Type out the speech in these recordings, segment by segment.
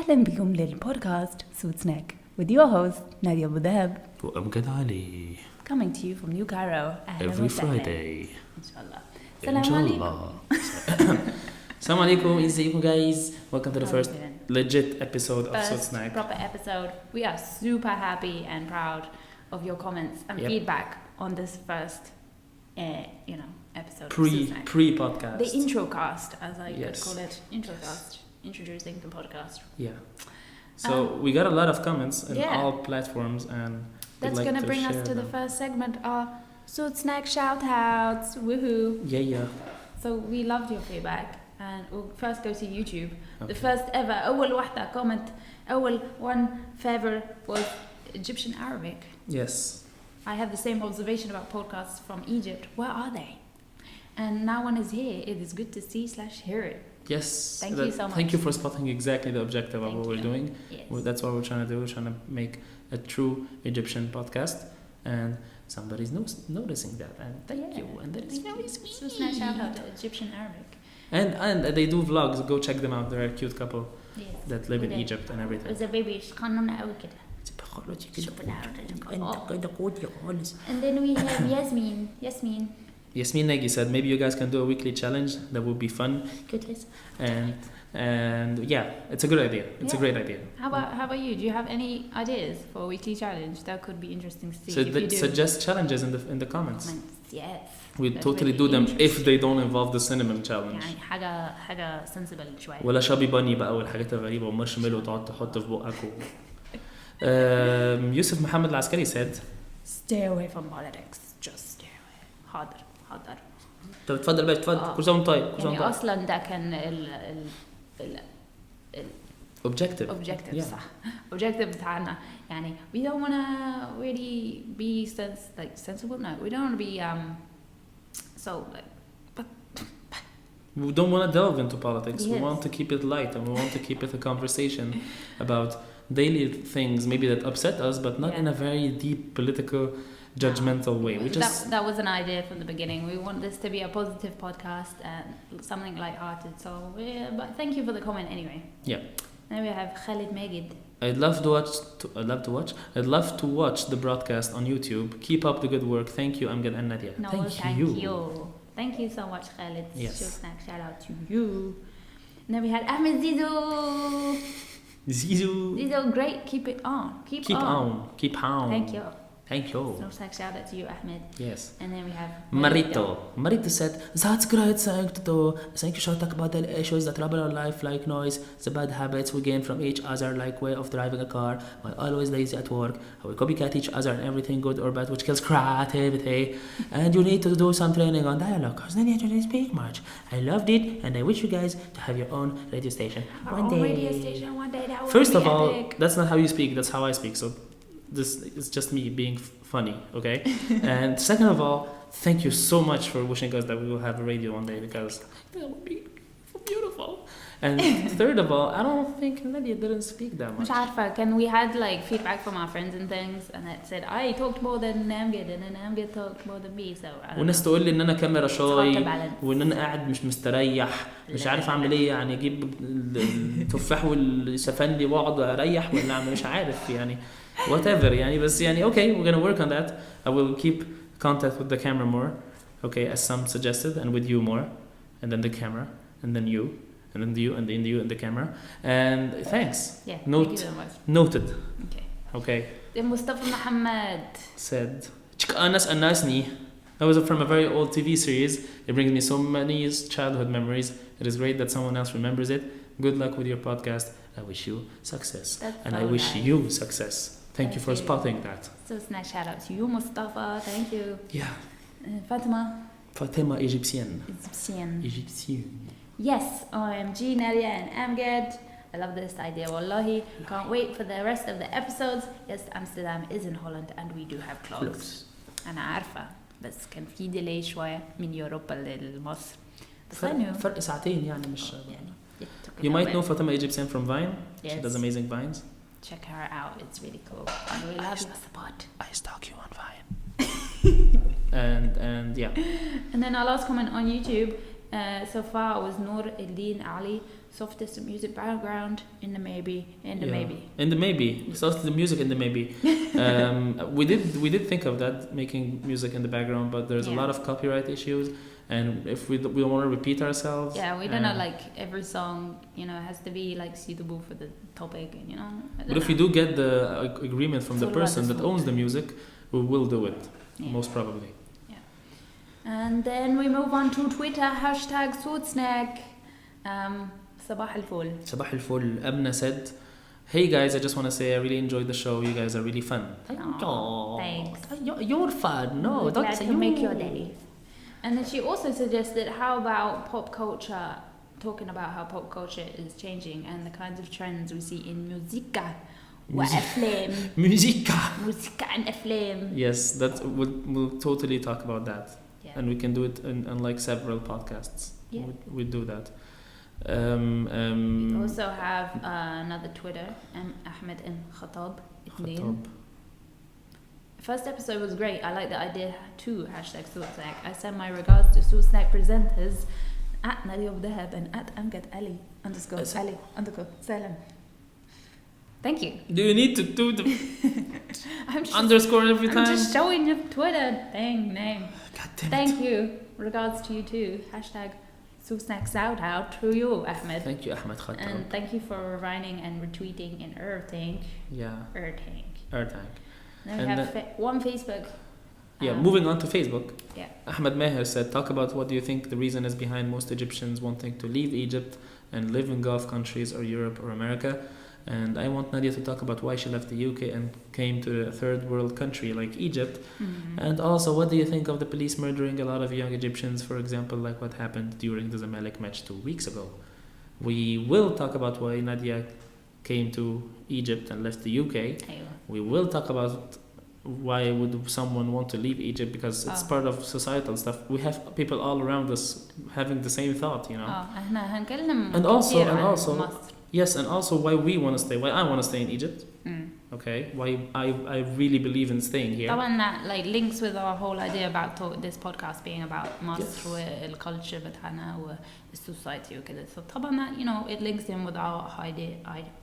أهلا بكم للبودكاست Soot Snack with your host Nadia Abu El Dahab وأمجد علي coming to you from New Cairo every Friday Inshallah. Inshallah. Assalamu alaikum, ازيكم guys? Welcome to the first legit episode of Soot Snack. Proper episode. We are super happy and proud of your comments and feedback on this first episode of Soot Snack. Pre-podcast. The intro cast, as I could call it. Intro cast. Introducing the podcast. Yeah. So we got a lot of comments on all platforms, and that's gonna bring us to the first segment, our Soot Snack shout-outs. Woohoo! Yeah. So we loved your feedback, and we'll first go to YouTube. Okay. The first ever أول واحدة comment, أول one favor was Egyptian Arabic. Yes. I have the same observation about podcasts from Egypt. Where are they? And now one is here. It is good to see/hear it. Yes. Thank you so much. Thank you for spotting exactly the objective of what we're doing. Yes. That's what we're trying to do. We're trying to make a true Egyptian podcast, and somebody's noticing that. And thank you. And that is very sweet. So it's nice shout out to Egyptian Arabic. And they do vlogs. Go check them out. They're a cute couple that live in Egypt and everything. There's a baby. And then we have Yasmin. Yasmin Nagy said maybe you guys can do a weekly challenge. That would be fun. And yeah, it's a good idea. It's a great idea. How about you? Do you have any ideas for a weekly challenge? That could be interesting to see. So suggest challenges in the comments. Yes. We totally do them if they don't involve the cinnamon challenge. يعني حاجة sensible شوية. ولا شابي باني بقى والحاجات الغريبة ومارشميلو تقعد تحط في بقك. يوسف محمد العسكري said stay away from politics. Just stay away. حاضر. طب اتفضل بقى اتفضل كل سنة طيب يعني أصلا ده كان ال objective صح objective بتاعنا يعني we don't wanna really be sensible. No, we don't wanna be we don't want to delve into politics. We want to keep it light, and we want to keep it a conversation about daily things maybe that upset us, but not in a very deep political judgmental way. We just that was an idea from the beginning. We want this to be a positive podcast and something light-hearted. So but thank you for the comment anyway. Yeah. Now we have Khalid Magid. I'd love to watch the broadcast on YouTube. Keep up the good work. Thank you, Amgad and Nadia. No, thank you. Thank you so much, Khalid. Yes. Shout out to you. Now we had Ahmed Zizou, great. Keep it on. Keep on. Thank you. So shout out to you, Ahmed. Yes. And then we have Marito said, that's great. Thank you. Shout about the issues that trouble our life, like noise, the bad habits we gain from each other, like way of driving a car, while always lazy at work, how we copycat each other and everything good or bad, which kills creativity. And you need to do some training on dialogue, because then you don't speak much. I loved it, and I wish you guys to have your own radio station one day. That would First be of all, epic. that's not how you speak. That's how I speak. So this is just me being funny, okay? And second of all, thank you so much for wishing us that we will have a radio one day, because that would be beautiful. And third of all, I don't think Nadia didn't speak that much. مش عارفة. We had feedback from our friends and things, and it said I talked more than Amgad, and then Amgad talked more than me. So والناس تقول لي ان انا كاميرا شاي وان انا قاعد مش مستريح مش عارف اعمل ايه يعني اجيب التفاح والشفندي واقعد اريح ولا اعمل مش عارف يعني whatever يعني بس يعني okay, we're gonna work on that. I will keep contact with the camera more, okay, as some suggested, and with you more, and then the camera, and then you, and then you, and then you, and the camera. And thanks. Yeah. Thank you so much. Noted. Okay. Then Mustafa Muhammad said, "Anas. That was from a very old TV series. It brings me so many childhood memories. It is great that someone else remembers it. Good luck with your podcast. I wish you success." And I wish you success. Thank you for spotting that. So it's nice shout out to you, Mustafa. Thank you. Yeah. Fatima Egyptian. Yes, OMG, Nadia and Amgad. I love this idea, wallahi. Can't wait for the rest of the episodes. Yes, Amsterdam is in Holland and we do have clothes. أنا عارفة بس كان في delay شوية من يوروبا لمصر. فرق ساعتين يعني مش. You might know Fatima Egyptian from Vine. Yes. She does amazing vines. Check her out. It's really cool. And we love your support. I stalk you on Vine. and yeah. And then our last comment on YouTube So far was Noor Eldin Ali, softest music background in the maybe. Softest the music in the maybe. We did think of that, making music in the background, but there's a lot of copyright issues, and if we don't want to repeat ourselves. Yeah, we don't know, like every song, has to be like suitable for the topic, and But if we do get the agreement from the person that owns the music, we will do it, most probably. And then we move on to Twitter, #SootSnack. Sabah al-ful. Sabah al-ful. Abna said, "Hey guys, I just want to say I really enjoyed the show. You guys are really fun." Oh, thanks. You're fun. No, don't say you. Make your day. And then she also suggested, how about pop culture? Talking about how pop culture is changing and the kinds of trends we see in musica. وأفلام. Musica and أفلام. Yes, we'll totally talk about that. And we can do it in like several podcasts. Yeah. We do that. We also have another Twitter, Ahmed and Khatab. First episode was great. I like the idea too. #SootSnack. I send my regards to SootSnack presenters at Nadia Abu El Dahab and at Amgad Ali _Ali_Salam. Thank you. Do you need to do the underscore every time? I'm just showing your Twitter thing name. God damn it. Thank you. Regards to you too. #SootSnack shout out to you, Ahmed. Thank you, Ahmed Khatab. And thank you for writing and retweeting in Ertank. Yeah. Ertank. Then we have one Facebook. Moving on to Facebook. Yeah. Ahmed Meher said, talk about what do you think the reason is behind most Egyptians wanting to leave Egypt and live in Gulf countries or Europe or America. And I want Nadia to talk about why she left the UK and came to a third world country like Egypt. Mm-hmm. And also, what do you think of the police murdering a lot of young Egyptians, for example, like what happened during the Zamalek match 2 weeks ago? We will talk about why Nadia came to Egypt and left the UK. We will talk about why would someone want to leave Egypt, because it's part of societal stuff. We have people all around us having the same thought, and also yes, and also why we want to stay, why I want to stay in Egypt. Okay, why I really believe in staying here. That like links with our whole idea about this podcast being about Masr والculture بتاعنا والsociety وكده. So طبعا that it links in with our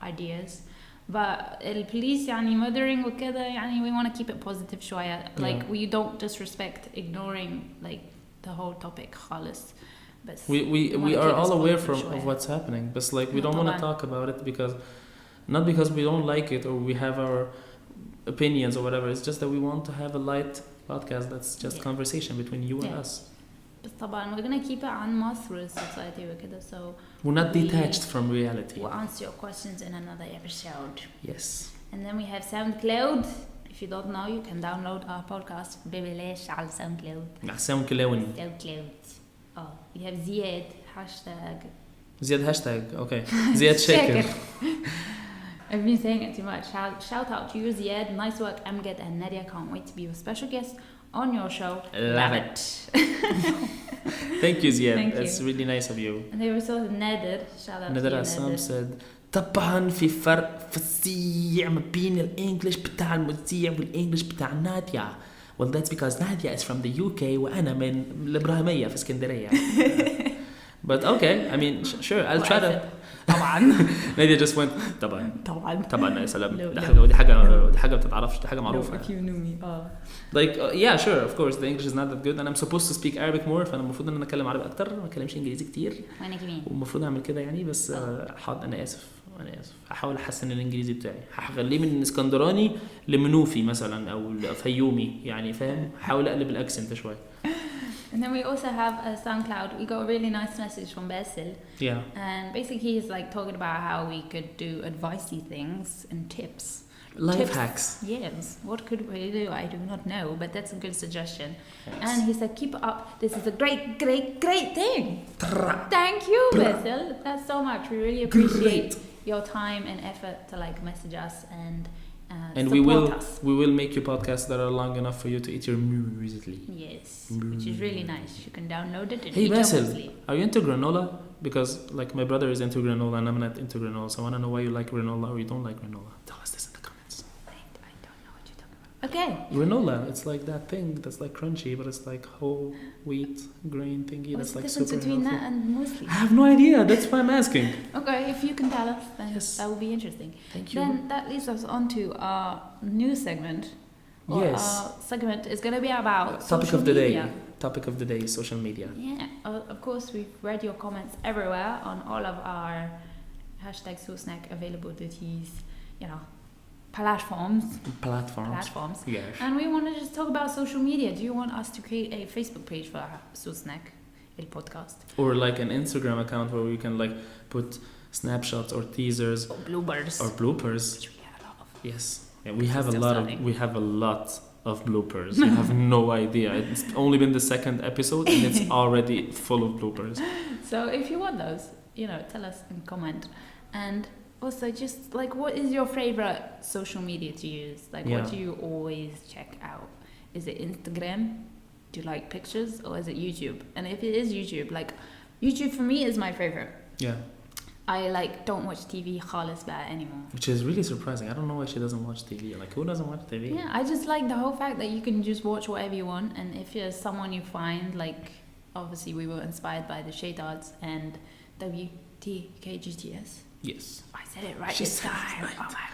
ideas. But the police murdering وكده we want to keep it positive شوية. Like we don't disrespect ignoring like the whole topic خالص. We are all aware of what's happening, but like we don't want to talk about it not because we don't like it or we have our opinions or whatever. It's just that we want to have a light podcast that's just conversation between you and us. But طبعا we're gonna keep it on Masr society وكده, so we're not detached from reality. We'll answer your questions in another episode. Yes. And then we have SoundCloud. If you don't know, you can download our podcast ببلاش على SoundCloud. SoundCloud. We have Ziad hashtag. Okay. Ziad Shaker. I've been saying it too much. Shout out to you, Ziad. Nice work, Amgad and Nadia. Can't wait to be a special guest on your show. Love it. Thank you, Ziad. That's really nice of you. And they were so Nader. Shout out to you, Nader. Said, طبعا في فرق فظيع ما بين الانجليش بتاع المذيع والانجليش بتاع ناديا. Well, that's because Nadia is from the UK وأنا من الإبراهيمية في اسكندرية. But okay, I mean, sure, I'll try to. طبعا. Nadia just went طبعا يا سلام. دي حاجة بتتعرفش، دي حاجة معروفة. If you knew me. Like yeah, sure, of course, the English is not that good and I'm supposed to speak Arabic more, فأنا المفروض إن أنا أتكلم عربي أكتر، ما أتكلمش إنجليزي كتير. وأنا كمان. والمفروض أعمل كده بس حاضر أنا آسف. هحاول أحسن الإنجليزي بتاعي، هخليه من اسكندراني لمنوفي مثلا أو فيومي، فاهم؟ هحاول أقلب الأكسنت شوي. And then we also have a SoundCloud. We got a really nice message from Basil. Yeah. And basically he's like talking about how we could do advicey things and tips. Life hacks. Yes. What could we do? I do not know, but that's a good suggestion. Thanks. And he said, keep it up. This is a great thing. Thank you, Basil. That's so much. We really appreciate your time and effort to like message us and we will make you podcasts that are long enough for you to eat your muesli. Yes, which is really nice. You can download it and eat your muesli. Are you into granola? Because like my brother is into granola and I'm not into granola, so I want to know why you like granola or you don't like granola. Tell us this in the comments. I don't know what you're talking about. Okay. Granola, it's like that thing that's like crunchy, but it's like whole wheat grain thingy. What's That's the like difference super between healthy. that and muesli? I have no idea. That's why I'm asking. Okay, if you can tell us, then Yes. that would be interesting. Thank you. Then that leads us on to our new segment. Yes. Our segment is going to be about Topic social of the media. day. Topic of the day is social media. Yeah, of course, we've read your comments everywhere on all of our hashtag #SoSnack availabilities, platforms. Yes. And we want to just talk about social media. Do you want us to create a Facebook page for SoSnack, el podcast? Or like an Instagram account where we can like put snapshots or teasers Or bloopers. Which we have a lot of. Yes. Yeah, we have a Still lot starting. of bloopers. You have no idea. It's only been the second episode and it's already full of bloopers. So if you want those, tell us and comment. And also, just like, what is your favorite social media to use? Like, what do you always check out? Is it Instagram? Do you like pictures? Or is it YouTube? And if it is YouTube, like, YouTube for me is my favorite. Yeah. I don't watch TV خالص بقى anymore. Which is really surprising. I don't know why she doesn't watch TV. Like, who doesn't watch TV? Yeah, I just like the whole fact that you can just watch whatever you want. And if there's someone you find, like, obviously we were inspired by the Shaytards and WTKGTS. Yes. I said it right She this said it time. right. Oh my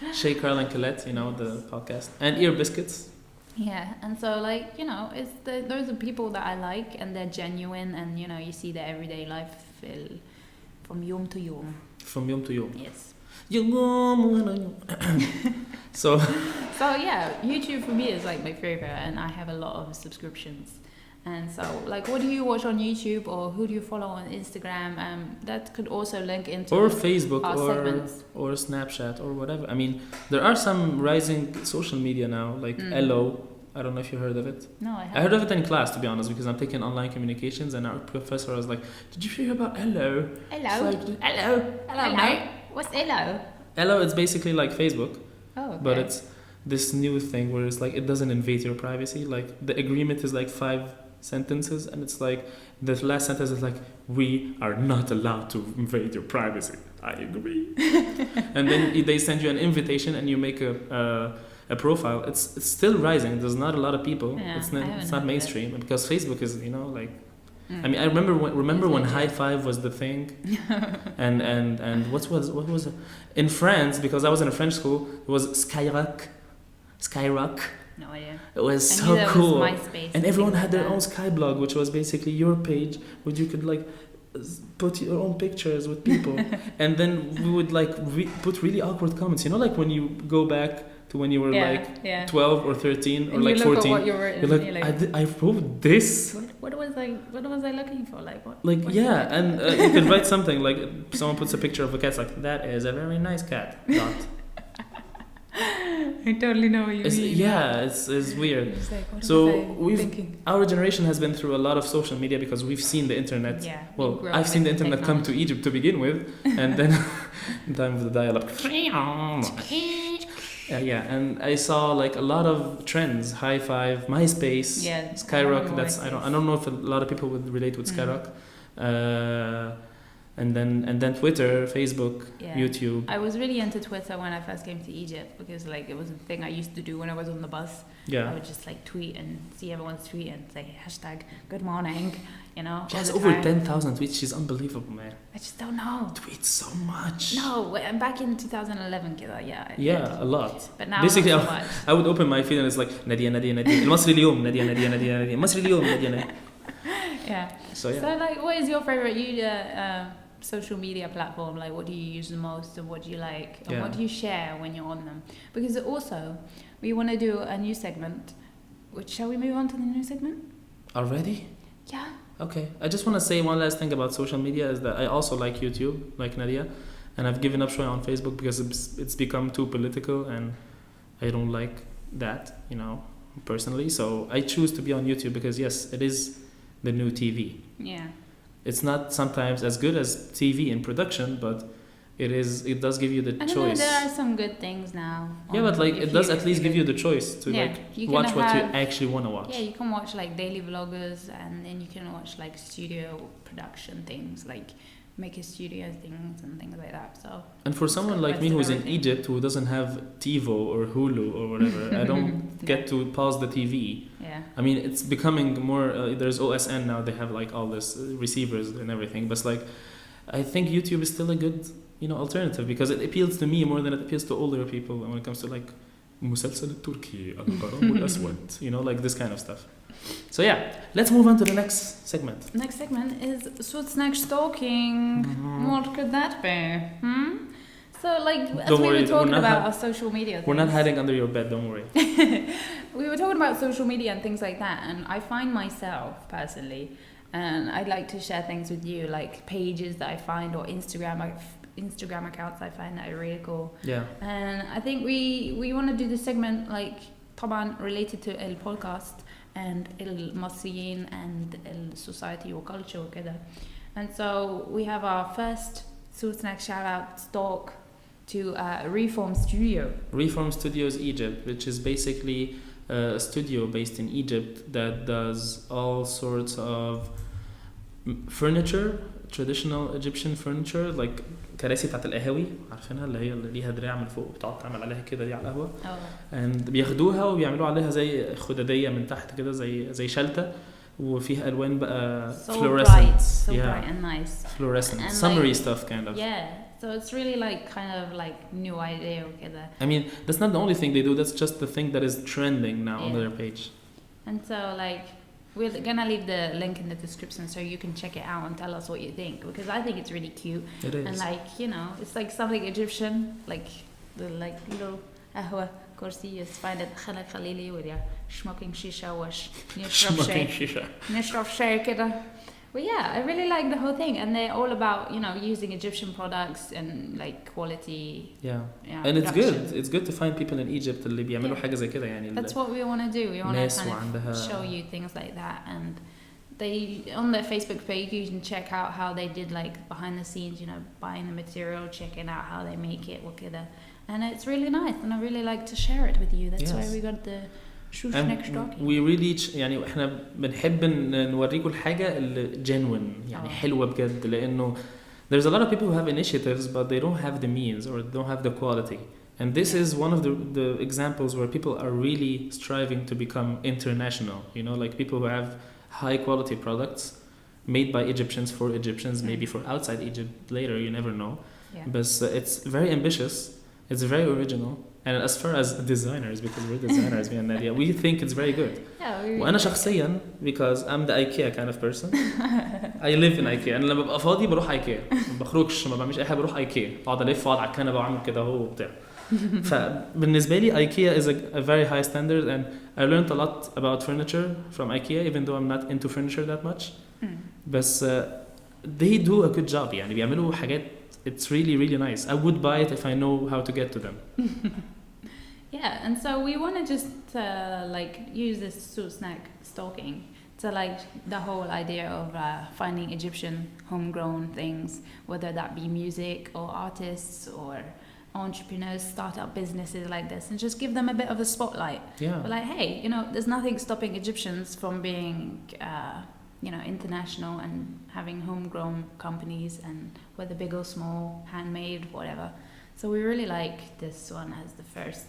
god. Shay, Carl, and Colette, the podcast. And Ear Biscuits. Yeah, and so it's those are people that I like and they're genuine and you see their everyday life from yom to yom. From yom to yom. Yes. So yeah, YouTube for me is like my favorite and I have a lot of subscriptions. And so what do you watch on YouTube or who do you follow on Instagram? That could also link into or Facebook our segments. or Snapchat or whatever. I mean, there are some rising social media now, like Hello. I don't know if you heard of it. No, I haven't. I heard of it in class, to be honest, because I'm taking online communications, and our professor was like, "Did you hear about Hello?" Hello. Hello, mate. What's Hello? Hello, it's basically like Facebook, Oh, okay. but it's this new thing where it's like it doesn't invade your privacy. Like the agreement is like 5 sentences, and it's like the last sentence is like, "We are not allowed to invade your privacy." I agree. And then they send you an invitation, and you make a profile. It's still rising. There's not a lot of people. Yeah, It's not mainstream because Facebook is I mean, I remember when high five was the thing, and what was it? In France, because I was in a French school, it was Skyrock. No idea. It was I so knew there cool, was MySpace and everyone had their that. own Skyblog, which was basically your page where you could put your own pictures with people, and then we would put really awkward comments. Like when you go back to when you were 12 or 13 or and you 14. Look at what you're like, I wrote this. What was I looking for? What? And you could write something like someone puts a picture of a cat. It's like, that is a very nice cat. Dot. I totally know what you mean. Yeah, it's weird. It's like, what So was I thinking? our generation has been through a lot of social media because we've seen the internet. Yeah. Well, I've seen the internet come to Egypt to begin with, and then in time of the dial-up. And I saw a lot of trends: High Five, MySpace, Skyrock. I don't know if a lot of people would relate with Skyrock. And then Twitter, Facebook, YouTube. I was really into Twitter when I first came to Egypt because it was a thing I used to do when I was on the bus. Yeah. I would just tweet and see everyone's tweet and say hashtag good morning, She has over 10,000 tweets. She's unbelievable, man. I just don't know. Tweets so much. No, I'm back in 2011 كده. Yeah, a lot. But now basically not so much. I would open my feed and it's like Nadia المصري اليوم Nadia المصري اليوم Nadia. Yeah. So what is your favorite social media platform? What do you use the most and what do you like and what do you share when you're on them? Because also we want to do a new segment. Shall we move on to the new segment already? Yeah. Okay, I just want to say one last thing about social media is that I also like YouTube, like Nadia, and I've given up showing on Facebook because it's become too political and I don't like that, personally. So I choose to be on YouTube because yes, it is the new TV. Yeah. It's not sometimes as good as TV in production, but it does give you the choice. There are some good things now. Yeah, but it does at least give you the choice to watch what you actually want to watch. Yeah, you can watch daily vloggers and then you can watch studio production things make a studio things and things like that. So. And for someone like me who's in Egypt who doesn't have TiVo or Hulu or whatever, I don't get to pause the TV. Yeah. I mean, it's becoming more. There's OSN now. They have like all this receivers and everything. But like, I think YouTube is still a good, alternative because it appeals to me more than it appeals to older people when it comes to like مسلسل التركي الغرام والأسود, like this kind of stuff. So yeah, let's move on to the next segment. Next segment is Soot Snack Stalking. What could that be? So like, as we were talking about our social media things. We're not hiding under your bed, don't worry. We were talking about social media and things like that, and I find myself personally, and I'd like to share things with you, like pages that I find or Instagram accounts I find that are really cool. Yeah. And I think we want to do this segment like طبعا related to el podcast and المصريين and el society or culture وكده. And so we have our first Soot Snack shout out stalk to Reform Studio. Reform Studios Egypt, which is basically a studio based in Egypt that does all sorts of furniture, traditional Egyptian furniture, like كراسي بتاعت القهاوي عارفينها اللي هي اللي ليها دراع من فوق بتقعد تعمل عليها كده دي على القهوه. and بياخدوها وبيعملوا عليها زي خداديه من تحت كده زي شلته وفيها الوان بقى fluorescent. So bright and nice. Fluorescent, and summery like, stuff kind of. Yeah. So it's really like kind of like new idea وكده. I mean, that's not the only thing they do. That's just the thing that is trending now on their page. And so like we're gonna leave the link in the description so you can check it out and tell us what you think, because I think it's really cute. It is. And like, it's like something Egyptian, like the like little قهوة كرسي يسفايدة خلق خليلي ويا smoking shisha wash نشرب شاي كده. But yeah, I really like the whole thing, and they're all about using Egyptian products and like quality. Yeah, and it's good. It's good to find people in Egypt اللي بيعملوا حاجة زي كده يعني. That's what we want to do. We want to kind of show you things like that, and they on their Facebook page you can check out how they did like behind the scenes, buying the material, checking out how they make it وكده, and it's really nice, and I really like to share it with you. That's why we got the we really يعني احنا بنحب نوريكم الحاجة اللي genuine يعني حلوة بجد, لأنه there's a lot of people who have initiatives but they don't have the means or don't have the quality, and this is one of the examples where people are really striving to become international, like people who have high quality products made by Egyptians for Egyptians, maybe for outside Egypt later, you never know. But it's very ambitious, it's very original. And as far as designers, because we're designers, me and Nadia, we think it's very good. وأنا شخصيا, because I'm the IKEA kind of person. I live in IKEA. أنا لما ببقى فاضي بروح IKEA. ما بخرجش, ما بعملش أي حاجة, بروح IKEA. أقعد ألف وأقعد على الكنبة وأعمل كده هو وبتاع. فبالنسبة لي IKEA is a very high standard, and I learned a lot about furniture from IKEA, even though I'm not into furniture that much. But they do a good job. يعني بيعملوا حاجات. It's really, really nice. I would buy it if I know how to get to them. Yeah, and so we want to just like use this Soot Snack stalking to like the whole idea of finding Egyptian homegrown things, whether that be music or artists or entrepreneurs, startup businesses like this, and just give them a bit of a spotlight. But like, hey, there's nothing stopping Egyptians from being international and having homegrown companies, and whether big or small, handmade, whatever. So we really like this one as the first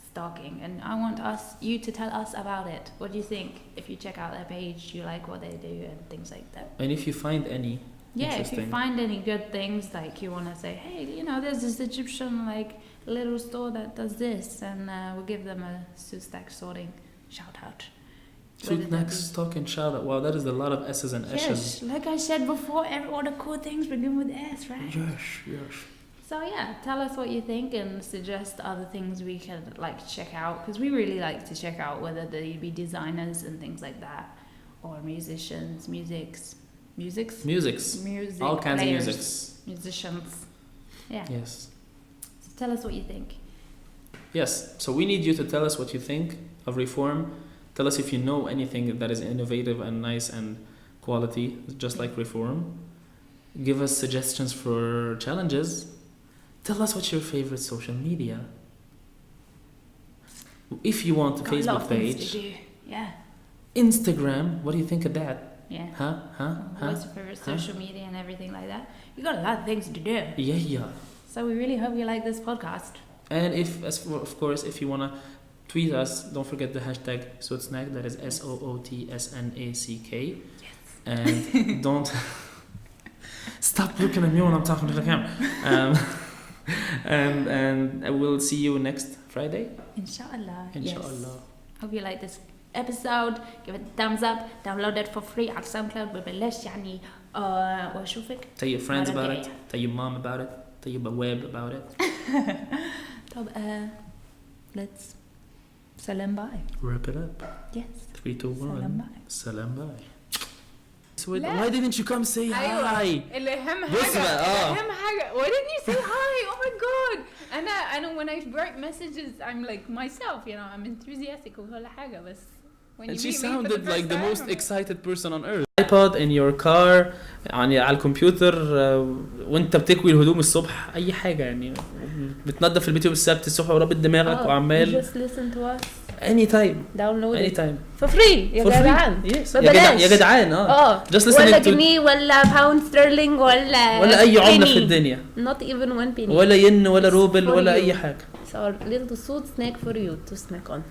stalking, and I want you to tell us about it. What do you think? If you check out their page, you like what they do and things like that. And if you find any if you find any good things, like you want to say, hey, there's this Egyptian like little store that does this, and we'll give them a Soot Snack sorting shout out. Soot Snack stalking shout out. Wow, that is a lot of S's and S's. Yes, like I said before, all the cool things begin with S, right? Yes. So yeah, tell us what you think and suggest other things we can like check out, because we really like to check out whether they be designers and things like that, or musicians, music all kinds players, of musicians. Yes. So tell us what you think. Yes, so we need you to tell us what you think of Reform. Tell us if you know anything that is innovative and nice and quality, just like Reform. Give us suggestions for challenges. Tell us what's your favorite social media. If you want a Facebook page, Yeah. Instagram, what do you think of that? Yeah. What's your favorite social media and everything like that? You got a lot of things to do. Yeah. So we really hope you like this podcast. And of course, if you wanna tweet us, don't forget the hashtag SootSnack. That is SOOTSNACK. Yes. And don't stop looking at me when I'm talking to the camera. And we'll see you next Friday. Inshallah. Inshallah. Yes. Hope you like this episode. Give it a thumbs up. Download it for free على SoundCloud. ببلاش يعني واشوفك. Tell your friends about it. Tell your mom about it. Tell your web about it. طب let's salam bye. Wrap it up. Yes. 3, 2, 1. Salam bye. Salam bye. Why didn't you come say hi? اللي أهم حاجة. Why didn't you say hi? Oh my God. أنا when I write messages I'm like myself, you know, I'm enthusiastic وكل حاجة بس. And she sounded like the most excited person on earth. iPod in your car يعني على الكمبيوتر وانت بتكوي الهدوم الصبح اي حاجة يعني بتنظف البيت يوم السبت الصبح ورابط دماغك وعمال. Just listen to us. Anytime. Download it. Anytime. For free. يا جدعان. Yes. يا جدعان. Just listen ولا to. جنيه ولا pound sterling ولا أي عملة في الدنيا. Not even 1 penny. ولا ين ولا روبل ولا أي حاجة. It's our little Soot snack for you to snack on.